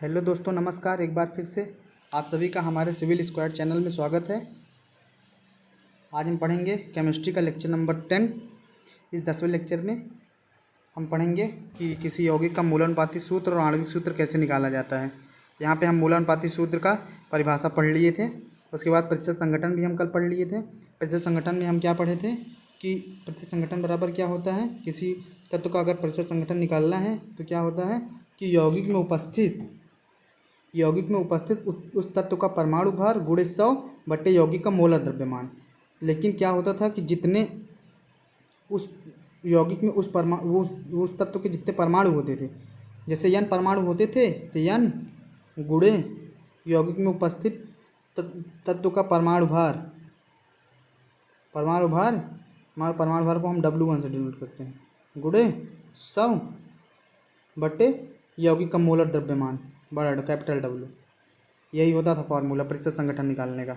Hello दोस्तों, नमस्कार। एक बार फिर से आप सभी का हमारे सिविल स्क्वाड चैनल में स्वागत है। आज हम पढ़ेंगे केमिस्ट्री का लेक्चर नंबर 10। इस 10वें लेक्चर में हम पढ़ेंगे कि किसी यौगिक का मूलानुपाती सूत्र और आणविक सूत्र कैसे निकाला जाता है। यहाँ पे हम मूलानुपाती सूत्र का परिभाषा पढ़ लिए थे। उसके बाद प्रतिशत संगठन भी हम कल पढ़ लिए थे। प्रतिशत संगठन में हम क्या पढ़े थे कि प्रतिशत संगठन बराबर क्या होता है। किसी तत्व का अगर प्रतिशत संगठन निकालना है तो क्या होता है कि यौगिक में उपस्थित उस तत्व का परमाणु भार गुणे 100 बटे यौगिक का मोलर द्रव्यमान। लेकिन क्या होता था कि जितने उस यौगिक में उस तत्व के जितने परमाणु होते थे, जैसे n परमाणु होते थे तो n गुणे यौगिक में उपस्थित तत्व का परमाणु भार हमारे परमाणु भार को हम W1 से डिनोट करते हैं, गुणे 100 बटे यौगिक का मोलर द्रव्यमान, बड़ा कैपिटल W। यही होता था फॉर्मूला प्रतिशत संगठन निकालने का।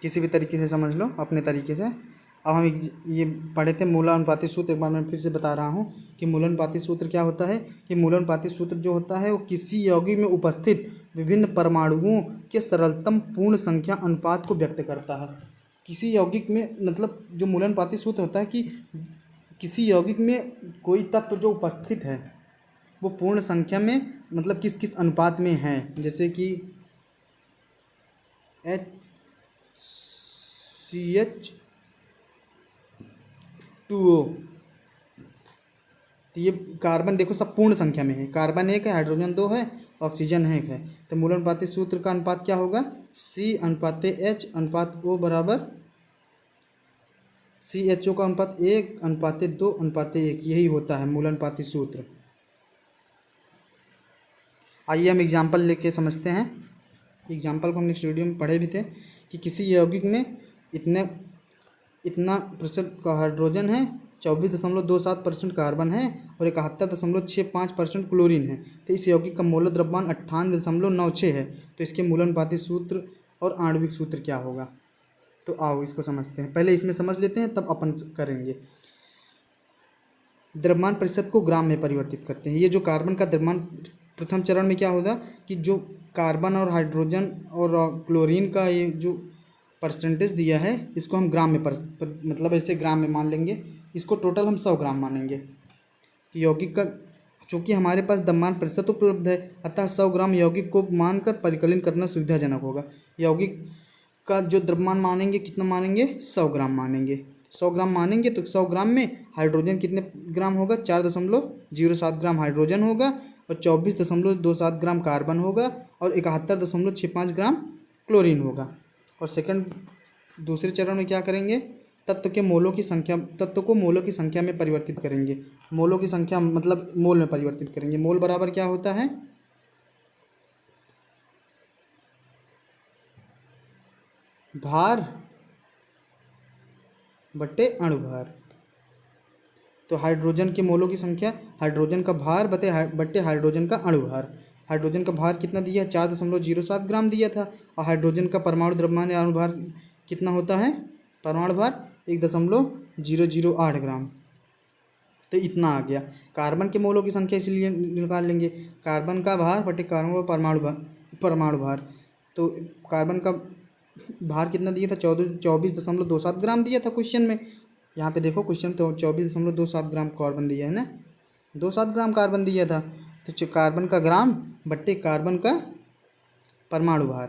किसी भी तरीके से समझ लो अपने तरीके से। अब हम ये पढ़े थे मूलानुपाती सूत्र। एक बार मैं फिर से बता रहा हूँ कि मूलानुपाती सूत्र क्या होता है कि मूलानुपाती सूत्र जो होता है वो किसी यौगिक में उपस्थित विभिन्न परमाणुओं के सरलतम पूर्ण संख्या अनुपात को व्यक्त करता है। किसी यौगिक में मतलब जो मूलानुपाती सूत्र होता है कि किसी यौगिक में कोई तत्व जो उपस्थित है वो पूर्ण संख्या में मतलब किस किस अनुपात में है। जैसे कि HCH2O, तो ये कार्बन देखो सब पूर्ण संख्या में है। कार्बन 1 है, हाइड्रोजन 2 है, ऑक्सीजन 1 है। तो मूलानुपाती सूत्र का अनुपात क्या होगा, C/H/O बराबर CHO का अनुपात 1/2/1। यही होता है मूलानुपाती सूत्र। आइए हम एग्जाम्पल लेके समझते हैं। एग्जाम्पल को हम नेक्स्ट वीडियो में पढ़े भी थे कि किसी यौगिक में इतना प्रतिशत का हाइड्रोजन है, 24.27% कार्बन है और 71.65% क्लोरीन है। तो इस यौगिक का मोलर द्रव्यमान 98.96 है। तो इसके मूलानुपाती सूत्र और आणविक सूत्र क्या होगा। तो आओ इसको समझते हैं। पहले इसमें समझ लेते हैं तब अपन करेंगे। द्रव्यमान प्रतिशत को ग्राम में परिवर्तित करते हैं। ये जो कार्बन का द्रव्यमान प्रथम चरण में क्या होगा कि जो कार्बन और हाइड्रोजन और क्लोरीन का ये जो परसेंटेज दिया है इसको हम ग्राम में मतलब ऐसे ग्राम में मान लेंगे। इसको टोटल हम 100 ग्राम मानेंगे कि यौगिक का, चूँकि हमारे पास द्रव्यमान प्रतिशत उपलब्ध है अतः 100 ग्राम यौगिक को मानकर परिकलन करना सुविधाजनक होगा। यौगिक का जो द्रव्यमान मानेंगे कितना मानेंगे, 100 ग्राम मानेंगे। 100 ग्राम मानेंगे तो 100 ग्राम में हाइड्रोजन कितने ग्राम होगा, 4.07 ग्राम हाइड्रोजन होगा और 24.27 ग्राम कार्बन होगा और 71.65 ग्राम क्लोरीन होगा। और दूसरे चरण में क्या करेंगे, तत्व को मोलों की संख्या में परिवर्तित करेंगे। मोलों की संख्या मतलब मोल में परिवर्तित करेंगे। मोल बराबर क्या होता है, भार बटे अणुभार। तो हाइड्रोजन के मोलों की संख्या, हाइड्रोजन का भार बटे हाइड्रोजन का अणुभार। हाइड्रोजन का भार कितना दिया है, 4.07 ग्राम दिया था और हाइड्रोजन का परमाणु द्रव्यमान या अणुभार कितना होता है, परमाणु भार 1.008 ग्राम। तो इतना आ गया। कार्बन के मोलों की संख्या इसलिए निकाल लेंगे, कार्बन का भार बटे कार्बन का परमाणु भार। तो कार्बन का भार कितना दिया था, 24.27 ग्राम दिया था क्वेश्चन में। यहाँ पे देखो क्वेश्चन तो 24.27 ग्राम कार्बन दिया है ना, 27 ग्राम कार्बन दिया था। तो कार्बन का ग्राम बट्टे कार्बन का परमाणु भार,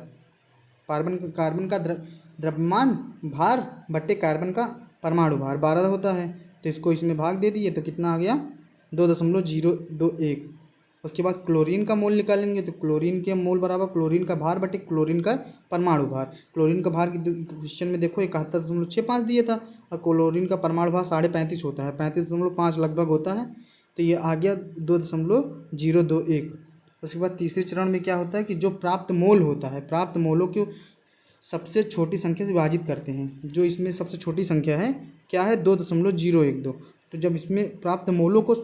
कार्बन का द्रव्यमान भार बट्टे कार्बन का परमाणु भार 12 होता है। तो इसको इसमें भाग दे दिए तो कितना आ गया, 2.021। उसके बाद क्लोरीन का मोल निकालेंगे तो क्लोरीन के मोल बराबर क्लोरीन का भार बटे क्लोरीन का परमाणु भार। क्लोरीन का भार क्वेश्चन में देखो 71.65 दिया था और क्लोरीन का परमाणु भार 35.5 होता है, 35.5 लगभग होता है। तो ये आ गया 2.021। उसके बाद तीसरे चरण में क्या होता है कि जो प्राप्त मोल होता है, प्राप्त मोलों को सबसे छोटी संख्या से विभाजित करते हैं। जो इसमें सबसे छोटी संख्या है क्या है, 2.012। तो जब इसमें प्राप्त मोलों को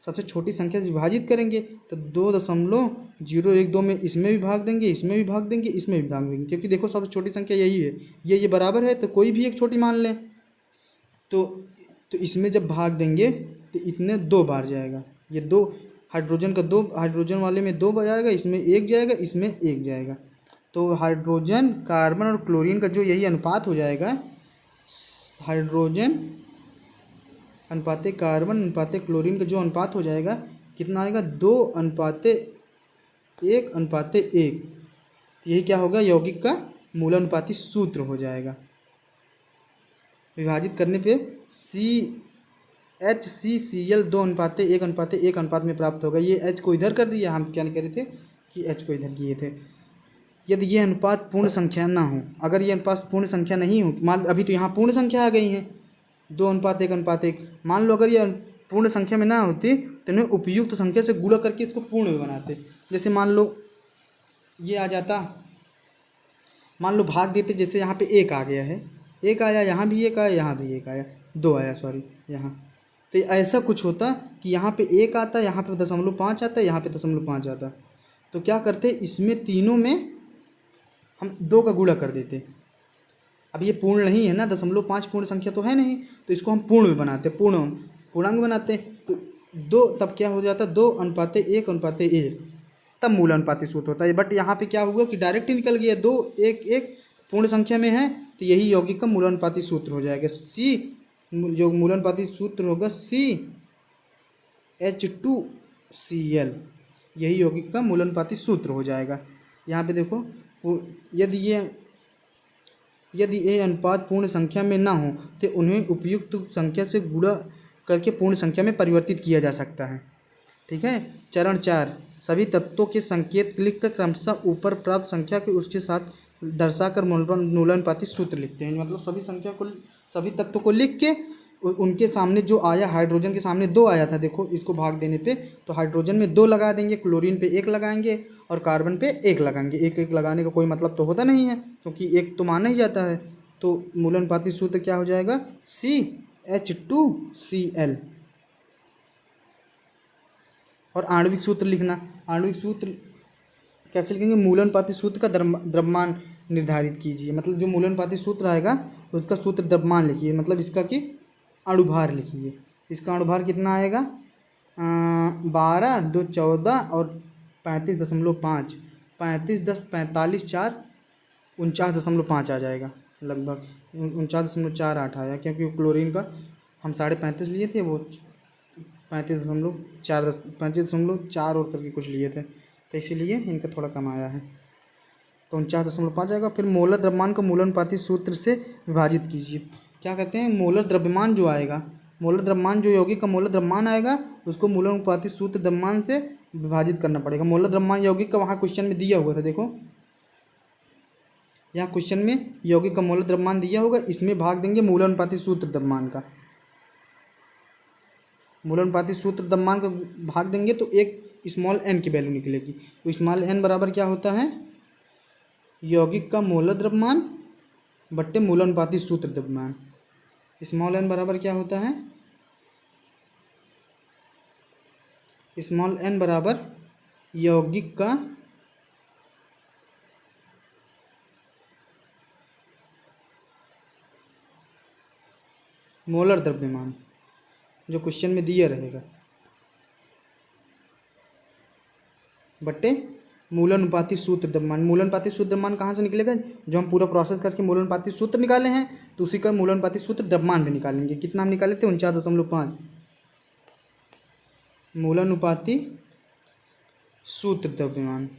सबसे छोटी संख्या से विभाजित करेंगे तो 2.012 में इसमें भी भाग देंगे, इसमें भी भाग देंगे, इसमें भी भाग देंगे, क्योंकि देखो सबसे छोटी संख्या यही है। ये बराबर है तो कोई भी एक छोटी मान लें। तो इसमें जब भाग देंगे तो इतने 2 बार जाएगा, ये 2 हाइड्रोजन का 2, हाइड्रोजन वाले में 2 जाएगा, इसमें 1 जाएगा, इसमें 1 जाएगा। तो हाइड्रोजन कार्बन और क्लोरीन का जो यही अनुपात हो जाएगा, हाइड्रोजन अनुपाते कार्बन अनुपाते क्लोरीन का जो अनुपात हो जाएगा कितना आएगा, 2:1:1। यही क्या होगा, यौगिक का मूलानुपाती सूत्र हो जाएगा। विभाजित करने पे HCCl 2:1:1 अनुपात में प्राप्त होगा। ये H को इधर कर दिया, हम क्या नहीं कर रहे थे कि H को इधर किए थे। यदि ये अनुपात पूर्ण संख्या ना हो, अगर ये अनुपात पूर्ण संख्या नहीं हो, मान अभी तो यहाँ पूर्ण संख्या आ गई है 2:1:1, मान लो अगर ये पूर्ण संख्या में ना होती तो इन्हें उपयुक्त संख्या से गुणा करके इसको पूर्ण में बनाते। जैसे मान लो ये आ जाता, मान लो भाग देते, जैसे यहाँ पे 1 आ गया है, 1 आया, यहाँ भी 1 आया, यहाँ भी 1 आया, 2 आया, सॉरी यहाँ। तो ऐसा कुछ होता कि यहाँ पे 1 आता, यहाँ पे 0.5 आता, यहाँ पे 0.5 आता। तो क्या करते, इसमें तीनों में हम 2 का गुणा कर देते। अब ये पूर्ण नहीं है ना, 0.5 पूर्ण संख्या तो है नहीं, तो इसको हम पूर्ण में बनाते, पूर्णांक बनाते। तो 2 तब क्या हो जाता, 2:1:1, तब मूल अनुपाती सूत्र होता है। बट यहाँ पे क्या हुआ कि डायरेक्ट ही निकल गया, 2:1:1 पूर्ण संख्या में है, तो यही यौगिक का मूल अनुपाती सूत्र हो जाएगा। C जो मूल अनुपाती सूत्र होगा CH2Cl, यही यौगिक का मूल अनुपाती सूत्र हो जाएगा। यहाँ पे देखो, यदि ये अनुपात पूर्ण संख्या में ना हो तो उन्हें उपयुक्त संख्या से गुणा करके पूर्ण संख्या में परिवर्तित किया जा सकता है। ठीक है। चरण 4, सभी तत्वों के संकेत लिखकर क्रमशः ऊपर प्राप्त संख्या के उसके साथ दर्शाकर मूलानुपाती सूत्र लिखते हैं। मतलब सभी तत्वों को लिख के उनके सामने जो आया, हाइड्रोजन के सामने 2 आया था, देखो इसको भाग देने पे तो हाइड्रोजन में 2 लगा देंगे, क्लोरीन पे 1 लगाएंगे और कार्बन पे 1 लगाएंगे। 1 लगाने का कोई मतलब तो होता नहीं है, क्योंकि 1 तो माना ही जाता है। तो मूलानुपाती सूत्र क्या हो जाएगा, CH2Cl। और आणविक सूत्र लिखना, आणविक सूत्र कैसे लिखेंगे, मूलानुपाती सूत्र का द्रव्यमान निर्धारित कीजिए। मतलब जो मूलानुपाती सूत्र आएगा उसका सूत्र द्रव्यमान लिखिए, मतलब इसका कि अणुभार लिखिए। इसका अणुभार कितना आएगा, 12, 2, 14 और 35.5, 35, 10, 45, 4, 49.5 आ जाएगा, लगभग 49.48 आया, क्योंकि क्लोरीन का हम 35.5 लिए थे, वो 35.4 और करके कुछ लिए थे, तो इसीलिए इनका थोड़ा कम आया है। तो 49.5 आएगा। फिर मोलर द्रव्यमान को मूलानुपाती सूत्र से विभाजित कीजिए। क्या कहते हैं, मोलर द्रव्यमान जो आएगा, मोलर द्रव्यमान जो यौगिक का मोलर द्रव्यमान आएगा उसको मूलानुपाती सूत्र द्रव्यमान से विभाजित करना पड़ेगा। मोलर द्रव्यमान यौगिक का वहाँ क्वेश्चन में दिया हुआ था, देखो यहाँ क्वेश्चन में यौगिक का मोलर द्रव्यमान दिया होगा, इसमें भाग देंगे मूलानुपाती सूत्र द्रव्यमान का। मूलानुपाती सूत्र द्रव्यमान का भाग देंगे तो एक स्मॉल n की वैल्यू निकलेगी। तो स्मॉल n बराबर क्या होता है, यौगिक का मोलर द्रव्यमान बट्टे मूलानुपाती सूत्र द्रव्यमान। स्मॉल n बराबर क्या होता है, स्मॉल n बराबर यौगिक का मोलर द्रव्यमान, जो क्वेश्चन में दिया रहेगा, बट्टे मूलानुपाती सूत्र द्रव्यमान। मूलानुपाती सूत्र द्रव्यमान कहाँ से निकलेगा, जो हम पूरा प्रोसेस करके मूलानुपाती सूत्र निकाले हैं तो उसी का मूलानुपाती सूत्र द्रव्यमान भी निकालेंगे। कितना हम निकाले थे, 49.5। मूलानुपाती सूत्र द्रव्यमान,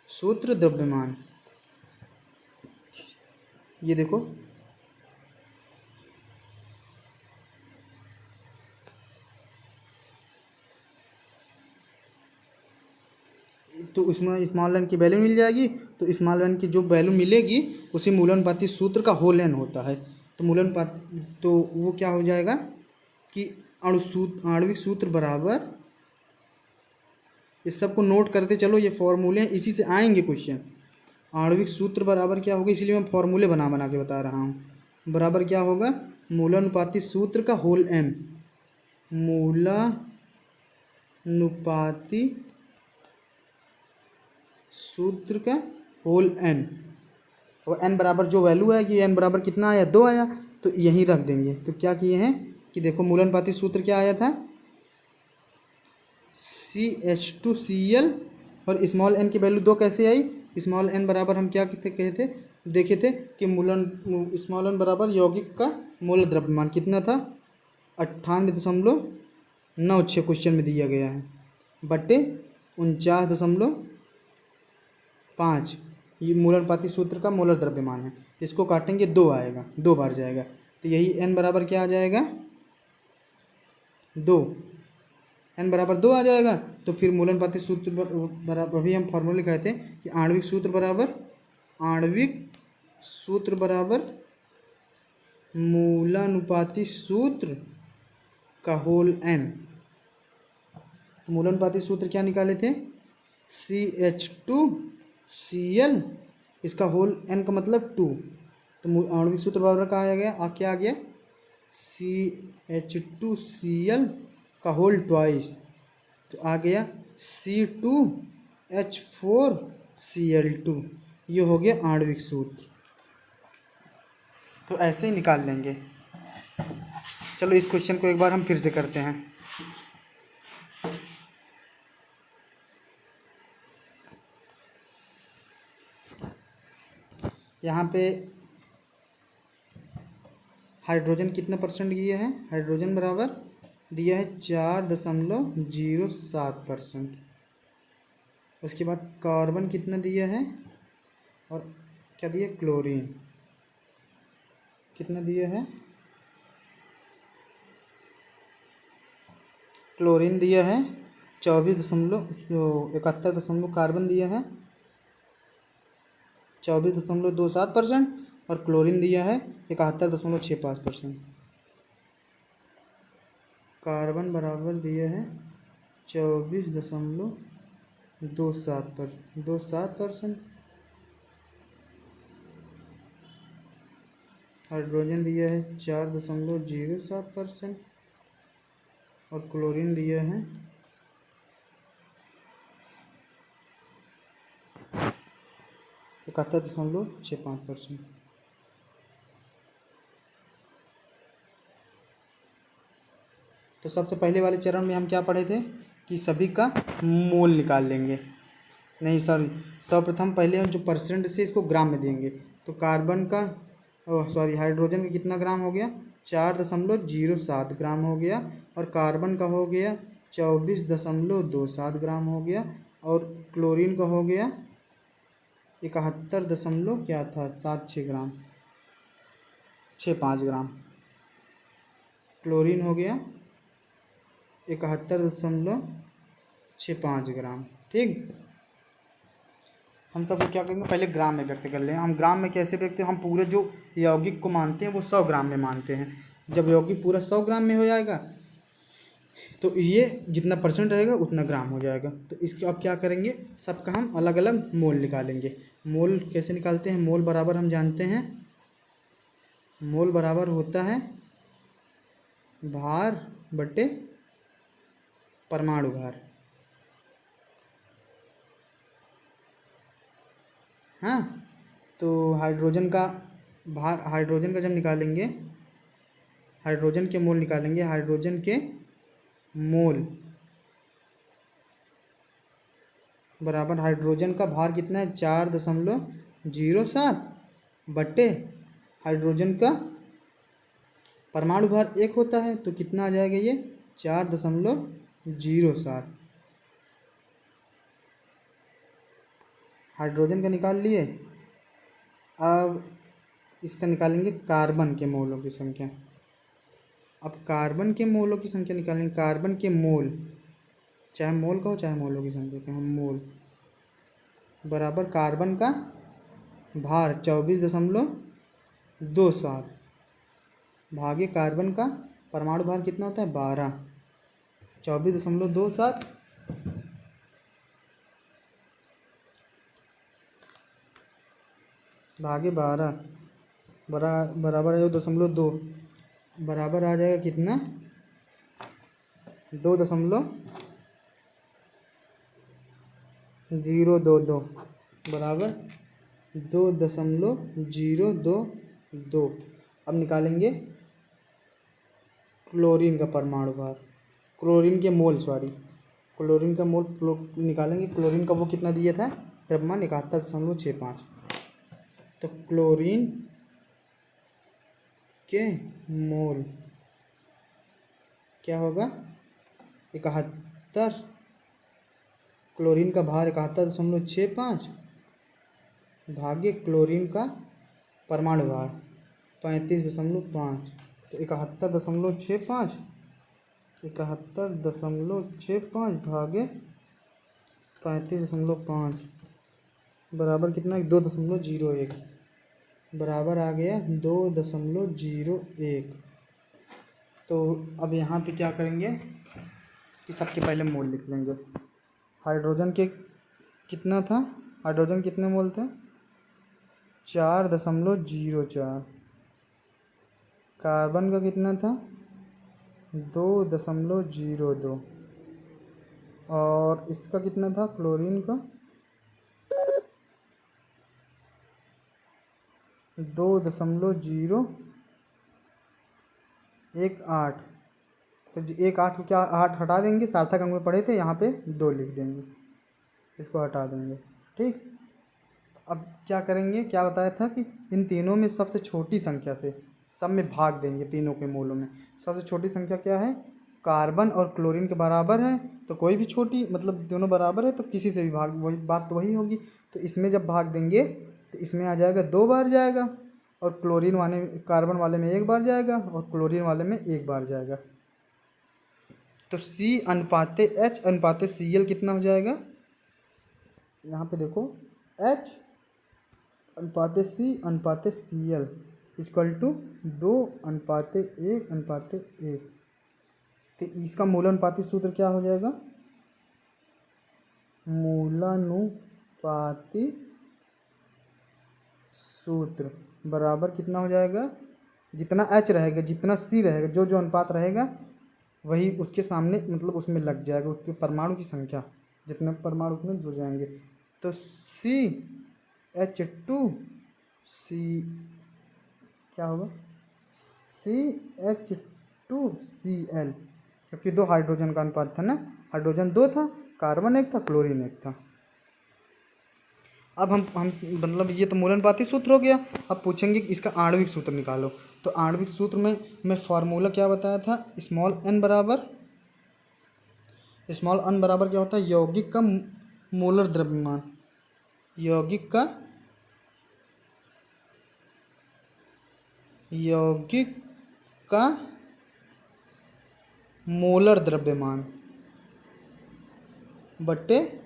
सूत्र द्रव्यमान, ये देखो तो उसमें स्मॉल n की वैल्यू मिल जाएगी। तो स्मॉल n की जो वैल्यू मिलेगी उसी मूलानुपाती सूत्र का होल n होता है। तो मूलानुपाती, तो वो क्या हो जाएगा कि आणविक सूत्र बराबर, इस सब को नोट करते चलो, ये फॉर्मूले हैं, इसी से आएंगे क्वेश्चन। आणविक सूत्र बराबर क्या होगा, इसीलिए मैं फॉर्मूले बना बना के बता रहा हूँ। बराबर क्या होगा, मूलानुपाती सूत्र का होल n, मूलानुपाती सूत्र का होल n। और n बराबर जो वैल्यू है कि n बराबर कितना आया, 2 आया, तो यहीं रख देंगे। तो क्या किए हैं कि देखो मूलानुपाती सूत्र क्या आया था, CH2Cl और स्मॉल n की वैल्यू 2 कैसे आई? स्मॉल n बराबर हम क्या किसे कहे थे, देखे थे कि स्मॉल n बराबर यौगिक का मूल द्रव्यमान कितना था, 98.96 क्वेश्चन में दिया गया है, बटे 49.5 ये मूलानुपाती सूत्र का मोलर द्रव्यमान है। इसको काटेंगे 2 आएगा, 2 बार जाएगा, तो यही n बराबर क्या आ जाएगा, 2। n बराबर 2 आ जाएगा। तो फिर मूलानुपाती सूत्र बराबर, अभी हम फॉर्मूले कहते हैं कि आणविक सूत्र बराबर मूलानुपाती सूत्र का होल n। तो मूलानुपाती सूत्र क्या निकाले थे, CH2Cl, इसका होल n का मतलब 2। तो आणविक सूत्र बराबर कहा आ गया, क्या आ गया, CH2Cl का होल ट्वाइस, तो आ गया C2H4Cl2। ये हो गया आणविक सूत्र। तो ऐसे ही निकाल लेंगे। चलो इस क्वेश्चन को एक बार हम फिर से करते हैं। यहाँ पे हाइड्रोजन कितना परसेंट दिया है, हाइड्रोजन बराबर दिया है 4.07%। उसके बाद कार्बन कितना दिया है, और क्या दिया, क्लोरीन कितना दिया है, क्लोरीन दिया है 24.71, कार्बन दिया है 24.27%, और क्लोरीन दिया है 71.65%। कार्बन बराबर दिया है 24.27%। हाइड्रोजन दिया है 4.07%, और क्लोरीन दिया है 71.65%। तो सबसे पहले वाले चरण में हम क्या पढ़े थे कि सभी का मोल निकाल लेंगे, नहीं सॉरी, सर्वप्रथम पहले हम जो परसेंट से इसको ग्राम में देंगे। तो कार्बन का हाइड्रोजन का कितना ग्राम हो गया, 4.07 ग्राम हो गया, और कार्बन का हो गया 24.27 ग्राम हो गया, और क्लोरीन का हो गया 71 दशमलव क्या था 76 ग्राम, 65 ग्राम। क्लोरीन हो गया 71.65 ग्राम। ठीक, हम सब क्या करेंगे, पहले ग्राम में व्यक्त कर लें। हम ग्राम में कैसे व्यक्त, हम पूरे जो यौगिक को मानते हैं वो 100 ग्राम में मानते हैं। जब यौगिक पूरा 100 ग्राम में हो जाएगा तो ये जितना परसेंट रहेगा उतना ग्राम हो जाएगा। तो इसके अब क्या करेंगे, सबका हम अलग अलग मोल निकालेंगे। मोल कैसे निकालते हैं, मोल बराबर हम जानते हैं, मोल बराबर होता है भार बटे परमाणु भार। हाँ, तो हाइड्रोजन का भार, हाइड्रोजन का जब निकालेंगे, हाइड्रोजन के मोल निकालेंगे, हाइड्रोजन के मोल बराबर हाइड्रोजन का भार कितना है 4.07 बटे हाइड्रोजन का परमाणु भार 1 होता है, तो कितना आ जाएगा ये 4.07। हाइड्रोजन का निकाल लिए। अब इसका निकालेंगे कार्बन के मोलों की संख्या। अब कार्बन के मोलों की संख्या निकालेंगे, कार्बन के मोल, चाहे मोल का हो चाहे मोलों की संख्या का, हम मोल बराबर कार्बन का भार 24.27 भागे कार्बन का परमाणु भार कितना होता है 12, 24.27 भागे 12 बराबर है 2.2, बराबर आ जाएगा कितना 2.022 बराबर 2.022। अब निकालेंगे क्लोरीन का परमाणु भार, क्लोरीन के मोल, क्लोरीन का मोल निकालेंगे। क्लोरीन का वो कितना दिया था, द्रव्यमान 71.65। तो क्लोरीन के मोल क्या होगा, 71। क्लोरीन का भार 71.65 भाग्य क्लोरीन का परमाणु भार 35.5। तो 71.65 भागे 35.5 बराबर कितना, 2.01 बराबर आ गया 2.01। तो अब यहाँ पे क्या करेंगे कि सबके पहले मोल लिख लेंगे। हाइड्रोजन के कितना था, हाइड्रोजन कितने मोल थे, 4.04। कार्बन का कितना था, 2.02। और इसका कितना था, क्लोरीन का 2.018। तो 18 को क्या 8 हटा देंगे, सार्थक अंक में पढ़े थे, यहाँ पे 2 लिख देंगे, इसको हटा देंगे। ठीक, अब क्या करेंगे, क्या बताया था कि इन तीनों में सबसे छोटी संख्या से सब में भाग देंगे। तीनों के मोलों में सबसे छोटी संख्या क्या है, कार्बन और क्लोरीन के बराबर है, तो कोई भी छोटी, मतलब दोनों बराबर है तो किसी से भी भाग, वही बात तो वही होगी। तो इसमें जब भाग देंगे तो इसमें आ जाएगा 2 बार जाएगा, और क्लोरीन वाले, कार्बन वाले में 1 बार जाएगा, और क्लोरीन वाले में 1 बार जाएगा। तो C अनुपाते H अनुपाते Cl कितना हो जाएगा, यहाँ पे देखो, H अनुपाते C अनुपाते Cl इक्वल टू 2:1:1। तो इसका मूलानुपाती सूत्र क्या हो जाएगा, मूलानुपाती सूत्र बराबर कितना हो जाएगा, जितना H रहेगा, जितना C रहेगा, जो जो अनुपात रहेगा वही उसके सामने, मतलब उसमें लग जाएगा, उसके परमाणु की संख्या, जितने परमाणु उसमें जुड़ जाएंगे। तो CH2C क्या होगा, CH2Cl, क्योंकि 2 हाइड्रोजन का अनुपात था ना, हाइड्रोजन 2 था, कार्बन 1 था, क्लोरीन 1 था। अब हम मतलब ये तो मूलानुपाती सूत्र हो गया। अब पूछेंगे कि इसका आणविक सूत्र निकालो। तो आणविक सूत्र में मैं फार्मूला क्या बताया था, स्मॉल n बराबर क्या होता है, यौगिक का मोलर द्रव्यमान, यौगिक का मोलर द्रव्यमान बटे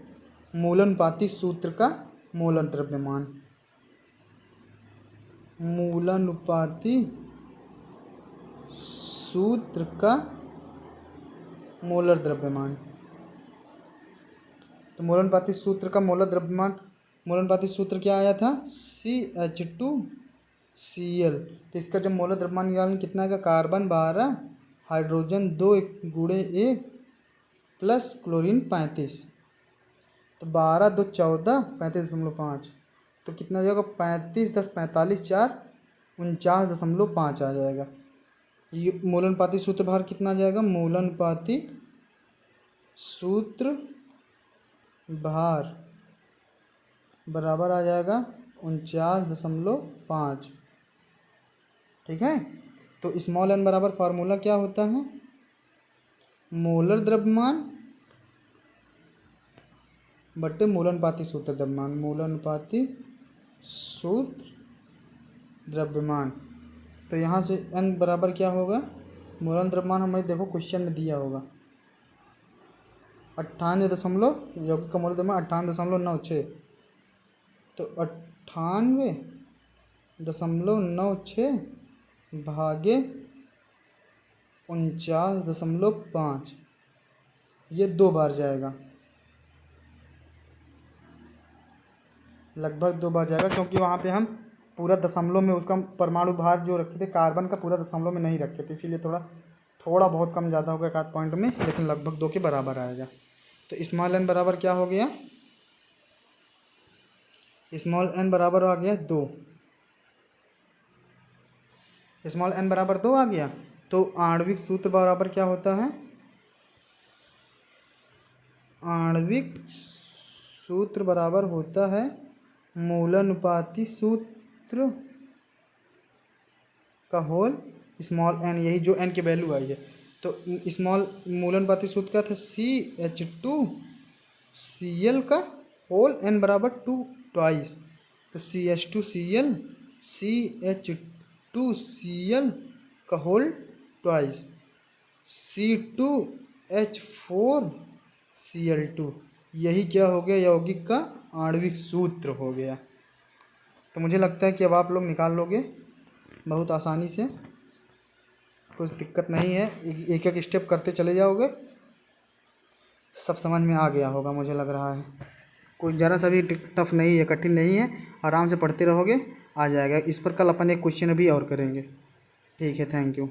मूलानुपाती सूत्र का मोलर द्रव्यमान, मूलानुपाती सूत्र का मोलर द्रव्यमान। तो मूलानुपाती सूत्र का मोलर द्रव्यमान, मूलानुपाती सूत्र क्या आया था, CH2Cl। तो इसका जब मोलर द्रव्यमान निकालेंगे कितना आएगा, कार्बन 12, हाइड्रोजन 2 गुणे 1 प्लस क्लोरीन 35। तो 12 2 14, 35.5। तो कितना हो जाएगा, 35 10 45 4 49.5 आ जाएगा। ये मूलानुपाती सूत्र भार कितना आ जाएगा, मूलानुपाती सूत्र भार बराबर आ जाएगा 49.5। ठीक है, तो स्मॉल n बराबर फार्मूला क्या होता है, मोलर द्रव्यमान बटे मूलानुपाती सूत्र द्रव्यमान, मूलानुपाती सूत्र द्रव्यमान। तो यहाँ से n बराबर क्या होगा, मूलन द्रव्यमान हमें देखो क्वेश्चन में दिया होगा 98 यौगिक का मूल द्रव्यमान 98.96। तो 98.96 भागे 49.5, ये 2 बार जाएगा, लगभग 2 बार जाएगा, क्योंकि वहाँ पे हम पूरा दशमलव में उसका परमाणु भार जो रखे थे कार्बन का, पूरा दशमलव में नहीं रखे थे, इसीलिए थोड़ा बहुत कम ज़्यादा होगा एक आध पॉइंट में, लेकिन लगभग 2 के बराबर आएगा। तो स्मॉल n बराबर क्या हो गया, स्मॉल n बराबर आ गया 2, स्मॉल n बराबर 2 आ गया। तो आणविक सूत्र बराबर क्या होता है, आणविक सूत्र बराबर होता है मूलानुपाती सूत्र का होल स्मॉल एन, यही जो एन की वैल्यू आई है। तो स्मॉल मूलानुपाती सूत्र क्या था, CH2Cl का होल एन बराबर 2 ट्वाइस। तो CH2Cl CH2Cl का होल ट्वाइस C2H4Cl2, यही क्या हो गया, यौगिक का आणविक सूत्र हो गया। तो मुझे लगता है कि अब आप लोग निकाल लोगे बहुत आसानी से, कुछ दिक्कत नहीं है, एक एक स्टेप करते चले जाओगे, सब समझ में आ गया होगा मुझे लग रहा है। कोई ज़रा सा भी टफ नहीं है, कठिन नहीं है, आराम से पढ़ते रहोगे आ जाएगा। इस पर कल अपन एक क्वेश्चन भी और करेंगे। ठीक है, थैंक यू।